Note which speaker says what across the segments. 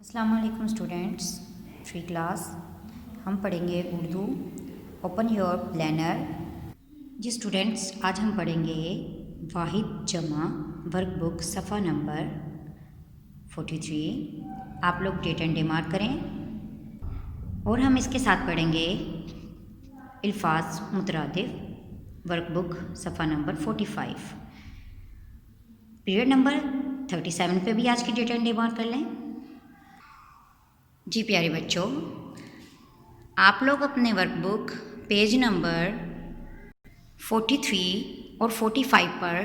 Speaker 1: अस्सलाम वालेकुम students, free class हम पढ़ेंगे उर्दू। Open your planner. जी स्टूडेंट्स, आज हम पढ़ेंगे वाहिद जमा वर्कबुक सफ़ा नंबर 43। आप लोग डेट एंड डे मार्क करें। और हम इसके साथ पढ़ेंगे अल्फाज मुतरादिफ वर्कबुक सफ़ा नंबर 45। पीरियड नंबर 37 पे भी आज की डेट एंड डे मार्क कर लें। जी प्यारे बच्चों, आप लोग अपने वर्कबुक पेज नंबर 43 और 45 पर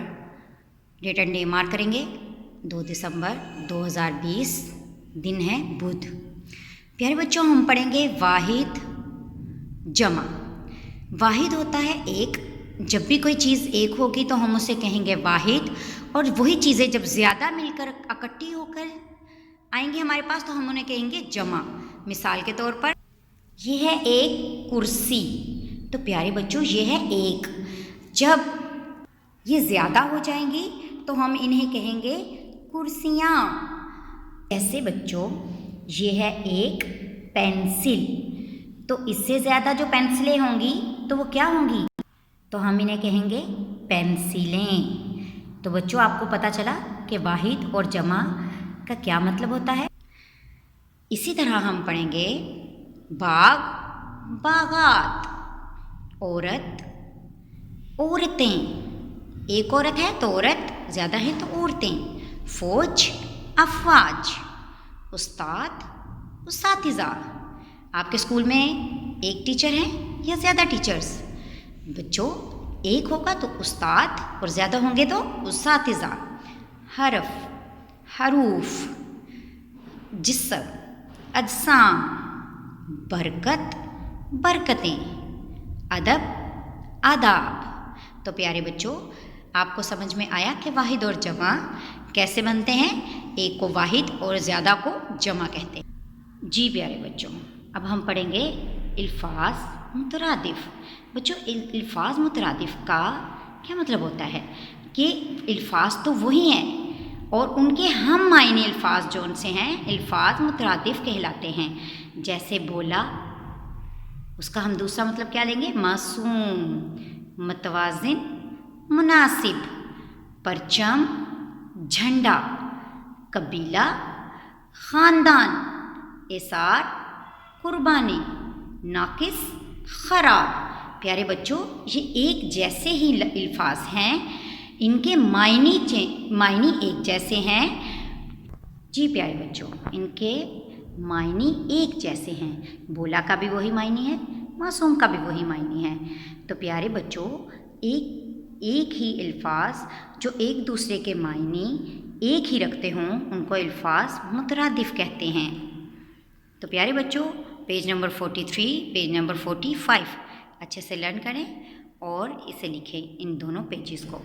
Speaker 1: डेट एंड डे मार्क करेंगे। 2 दिसंबर 2020, दिन है बुध। प्यारे बच्चों, हम पढ़ेंगे वाहिद जमा। वाहिद होता है एक। जब भी कोई चीज़ एक होगी तो हम उसे कहेंगे वाहिद, और वही चीज़ें जब ज़्यादा मिलकर इकट्ठी होकर आएंगे हमारे पास तो हम उन्हें कहेंगे जमा। मिसाल के तौर पर ये है एक कुर्सी, तो प्यारे बच्चों ये है एक। जब ये ज़्यादा हो जाएंगी तो हम इन्हें कहेंगे कुर्सियाँ। ऐसे बच्चों ये है एक पेंसिल, तो इससे ज़्यादा जो पेंसिलें होंगी तो वो क्या होंगी, तो हम इन्हें कहेंगे पेंसिलें। तो बच्चों आपको पता चला कि वाहिद और जमा का क्या मतलब होता है। इसी तरह हम पढ़ेंगे बाग बागात, औरत औरतें। एक औरत है तो औरत, ज़्यादा है तो औरतें। फौज अफवाज, उस्ताद उस्तातिज़ा। आपके स्कूल में एक टीचर है या ज़्यादा टीचर्स? बच्चों एक होगा तो उस्ताद और ज़्यादा होंगे तो उस्तातिज़ा। हरफ हरूफ, जिस्म अजसाम, बरकत बरकतें, अदब आदाब। तो प्यारे बच्चों आपको समझ में आया कि वाहिद और जमा कैसे बनते हैं। एक को वाहिद और ज़्यादा को जमा कहते हैं। जी प्यारे बच्चों, अब हम पढ़ेंगे अल्फाज मुतरादिफ। बच्चों अल्फाज मुतरादिफ का क्या मतलब होता है कि अल्फाज तो वही हैं और उनके हम मायने अल्फाज जो उनसे हैं अल्फाज मुतरादिफ कहलाते हैं। जैसे बोला, उसका हम दूसरा मतलब क्या लेंगे? मासूम, मतवाजिन, मुनासिब। परचम झंडा, कबीला ख़ानदान, एसार कुर्बानी, नाकिस ख़राब। प्यारे बच्चों ये एक जैसे ही अल्फाज हैं, इनके मायनी एक जैसे हैं। जी प्यारे बच्चों इनके मायनी एक जैसे हैं। बोला का भी वही मायनी है, मासूम का भी वही मायनी है। तो प्यारे बच्चों एक ही अल्फाज जो एक दूसरे के मायने एक ही रखते हों उनको अल्फाज मुतरादिफ कहते हैं। तो प्यारे बच्चों पेज नंबर 43, पेज नंबर 45 अच्छे से लर्न करें और इसे लिखें इन दोनों पेजेस को।